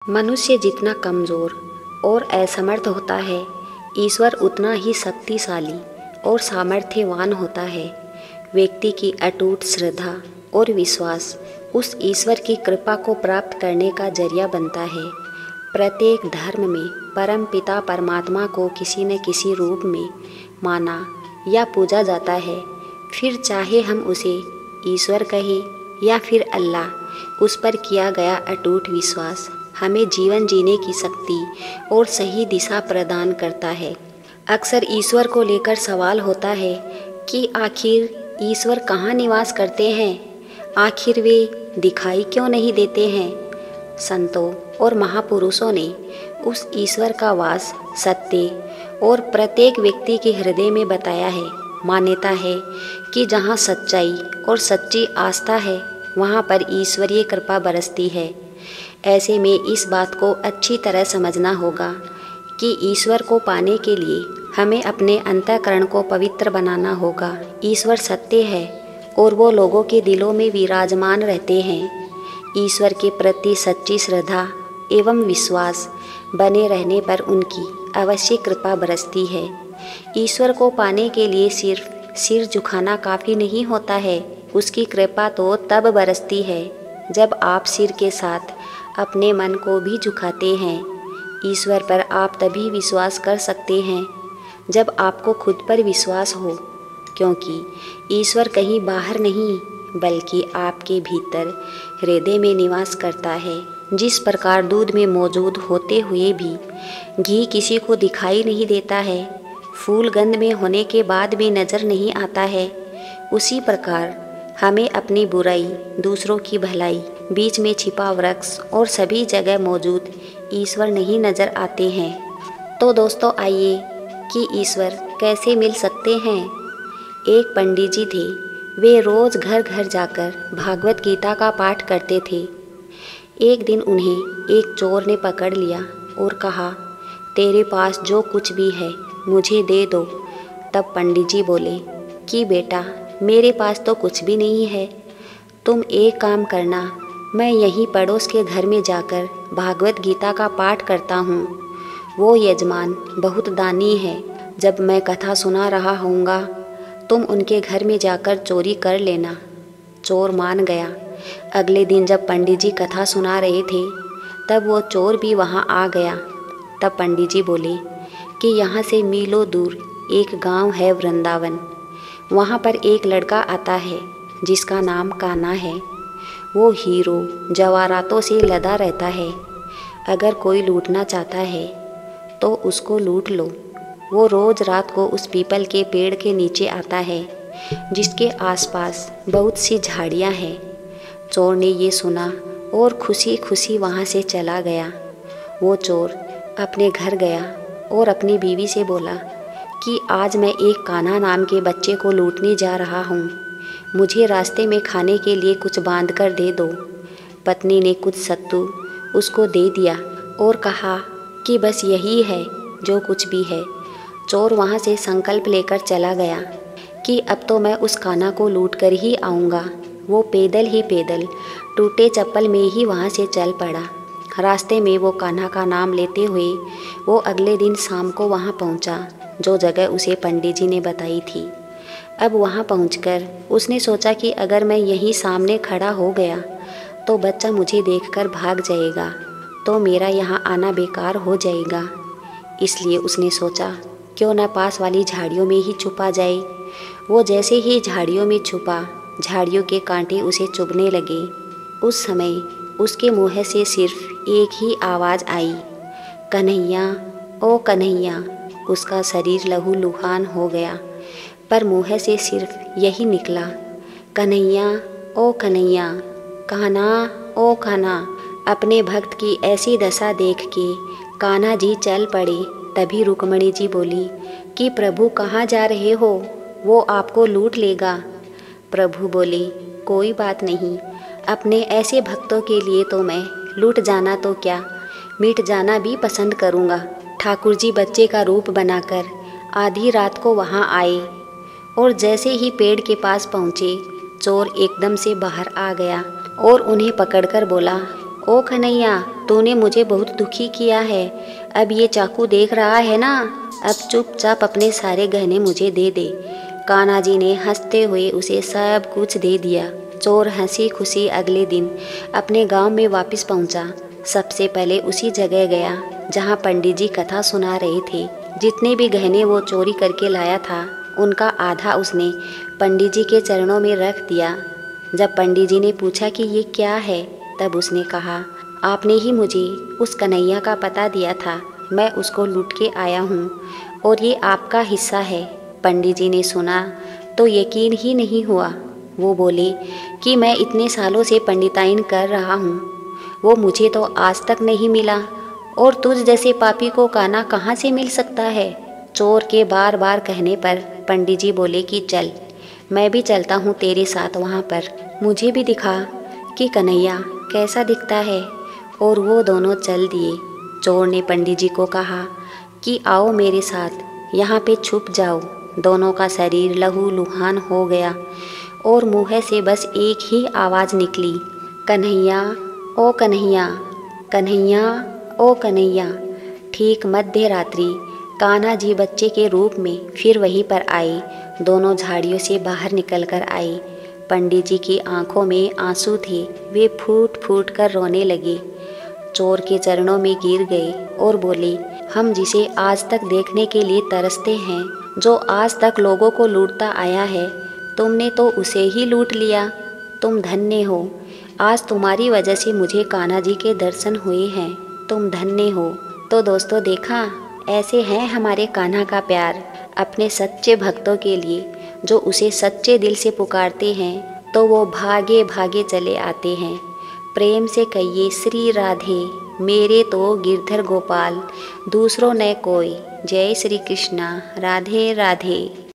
मनुष्य जितना कमज़ोर और असमर्थ होता है, ईश्वर उतना ही शक्तिशाली और सामर्थ्यवान होता है। व्यक्ति की अटूट श्रद्धा और विश्वास उस ईश्वर की कृपा को प्राप्त करने का जरिया बनता है। प्रत्येक धर्म में परम पिता परमात्मा को किसी न किसी रूप में माना या पूजा जाता है। फिर चाहे हम उसे ईश्वर कहें या फिर अल्लाह, उस पर किया गया अटूट विश्वास हमें जीवन जीने की शक्ति और सही दिशा प्रदान करता है। अक्सर ईश्वर को लेकर सवाल होता है कि आखिर ईश्वर कहाँ निवास करते हैं, आखिर वे दिखाई क्यों नहीं देते हैं। संतों और महापुरुषों ने उस ईश्वर का वास सत्य और प्रत्येक व्यक्ति के हृदय में बताया है। मान्यता है कि जहाँ सच्चाई और सच्ची आस्था है, वहाँ पर ईश्वरीय कृपा बरसती है। ऐसे में इस बात को अच्छी तरह समझना होगा कि ईश्वर को पाने के लिए हमें अपने अंतःकरण को पवित्र बनाना होगा। ईश्वर सत्य है और वो लोगों के दिलों में विराजमान रहते हैं। ईश्वर के प्रति सच्ची श्रद्धा एवं विश्वास बने रहने पर उनकी अवश्य कृपा बरसती है। ईश्वर को पाने के लिए सिर्फ सिर झुकाना काफ़ी नहीं होता है, उसकी कृपा तो तब बरसती है जब आप सिर के साथ अपने मन को भी झुकाते हैं। ईश्वर पर आप तभी विश्वास कर सकते हैं जब आपको खुद पर विश्वास हो, क्योंकि ईश्वर कहीं बाहर नहीं बल्कि आपके भीतर हृदय में निवास करता है। जिस प्रकार दूध में मौजूद होते हुए भी घी किसी को दिखाई नहीं देता है, फूल गंध में होने के बाद भी नज़र नहीं आता है, उसी प्रकार हमें अपनी बुराई, दूसरों की भलाई, बीच में छिपा वृक्ष और सभी जगह मौजूद ईश्वर नहीं नज़र आते हैं। तो दोस्तों, आइए कि ईश्वर कैसे मिल सकते हैं। एक पंडित जी थे। वे रोज़ घर घर जाकर भागवत गीता का पाठ करते थे। एक दिन उन्हें एक चोर ने पकड़ लिया और कहा, तेरे पास जो कुछ भी है मुझे दे दो। तब पंडित जी बोले कि बेटा, मेरे पास तो कुछ भी नहीं है। तुम एक काम करना, मैं यहीं पड़ोस के घर में जाकर भागवत गीता का पाठ करता हूँ। वो यजमान बहुत दानी है। जब मैं कथा सुना रहा होऊंगा, तुम उनके घर में जाकर चोरी कर लेना। चोर मान गया। अगले दिन जब पंडित जी कथा सुना रहे थे, तब वो चोर भी वहाँ आ गया। तब पंडित जी बोले कि यहाँ से मीलों दूर एक गांव है वृंदावन। वहाँ पर एक लड़का आता है जिसका नाम कान्हा है। वो हीरो जवाहरातों से लदा रहता है। अगर कोई लूटना चाहता है तो उसको लूट लो। वो रोज़ रात को उस पीपल के पेड़ के नीचे आता है जिसके आसपास बहुत सी झाड़ियाँ हैं। चोर ने ये सुना और खुशी खुशी वहाँ से चला गया। वो चोर अपने घर गया और अपनी बीवी से बोला कि आज मैं एक कान्हा नाम के बच्चे को लूटने जा रहा हूँ, मुझे रास्ते में खाने के लिए कुछ बांध कर दे दो। पत्नी ने कुछ सत्तू उसको दे दिया और कहा कि बस यही है जो कुछ भी है। चोर वहाँ से संकल्प लेकर चला गया कि अब तो मैं उस कान्हा को लूट कर ही आऊँगा। वो पैदल ही पैदल टूटे चप्पल में ही वहाँ से चल पड़ा। रास्ते में वो कान्हा का नाम लेते हुए वो अगले दिन शाम को वहाँ पहुँचा जो जगह उसे पंडित जी ने बताई थी। अब वहाँ पहुँचकर उसने सोचा कि अगर मैं यहीं सामने खड़ा हो गया तो बच्चा मुझे देखकर भाग जाएगा, तो मेरा यहाँ आना बेकार हो जाएगा। इसलिए उसने सोचा क्यों न पास वाली झाड़ियों में ही छुपा जाए। वो जैसे ही झाड़ियों में छुपा, झाड़ियों के कांटे उसे चुभने लगे। उस समय उसके मुँह से सिर्फ एक ही आवाज़ आई, कन्हैया, ओ कन्हैया। उसका शरीर लहूलुहान हो गया, पर मुँह से सिर्फ यही निकला, कन्हैया, ओ कन्हैया, कान्हा, ओ कान्हा। अपने भक्त की ऐसी दशा देख के कान्हा जी चल पड़े। तभी रुक्मणी जी बोली कि प्रभु कहाँ जा रहे हो, वो आपको लूट लेगा। प्रभु बोले, कोई बात नहीं, अपने ऐसे भक्तों के लिए तो मैं लूट जाना तो क्या, मिट जाना भी पसंद करूँगा। ठाकुर जी बच्चे का रूप बनाकर आधी रात को वहाँ आए और जैसे ही पेड़ के पास पहुँचे, चोर एकदम से बाहर आ गया और उन्हें पकड़कर बोला ओ कन्हैया, तूने मुझे बहुत दुखी किया है। अब ये चाकू देख रहा है ना, अब चुपचाप अपने सारे गहने मुझे दे दे। कान्हा जी ने हंसते हुए उसे सब कुछ दे दिया। चोर हंसी खुशी अगले दिन अपने गांव में वापस पहुंचा। सबसे पहले उसी जगह गया जहां पंडित जी कथा सुना रहे थे। जितने भी गहने वो चोरी करके लाया था, उनका आधा उसने पंडित जी के चरणों में रख दिया। जब पंडित जी ने पूछा कि ये क्या है, तब उसने कहा, आपने ही मुझे उस कन्हैया का पता दिया था, मैं उसको लूट के आया हूँ और ये आपका हिस्सा है। पंडित जी ने सुना तो यकीन ही नहीं हुआ। वो बोले कि मैं इतने सालों से पंडिताइन कर रहा हूँ, वो मुझे तो आज तक नहीं मिला, और तुझ जैसे पापी को कान्हा कहाँ से मिल सकता है। चोर के बार बार कहने पर पंडित जी बोले कि चल, मैं भी चलता हूँ तेरे साथ वहाँ पर, मुझे भी दिखा कि कन्हैया कैसा दिखता है। और वो दोनों चल दिए। चोर ने पंडित जी को कहा कि आओ मेरे साथ, यहाँ पे छुप जाओ। दोनों का शरीर लहूलुहान हो गया और मुँह से बस एक ही आवाज़ निकली, कन्हैया ओ कन्हैया, कन्हैया ओ कन्हैया। ठीक मध्य रात्रि कान्हा जी बच्चे के रूप में फिर वहीं पर आए। दोनों झाड़ियों से बाहर निकल कर आए। पंडित जी की आंखों में आंसू थे, वे फूट फूट कर रोने लगे। चोर के चरणों में गिर गए और बोले, हम जिसे आज तक देखने के लिए तरसते हैं, जो आज तक लोगों को लूटता आया है, तुमने तो उसे ही लूट लिया। तुम धन्य हो, आज तुम्हारी वजह से मुझे कान्हा जी के दर्शन हुए हैं, तुम धन्य हो। तो दोस्तों देखा, ऐसे हैं हमारे कान्हा का प्यार अपने सच्चे भक्तों के लिए, जो उसे सच्चे दिल से पुकारते हैं तो वो भागे भागे चले आते हैं। प्रेम से कहिए श्री राधे, मेरे तो गिरधर गोपाल, दूसरों न कोई। जय श्री कृष्णा, राधे राधे।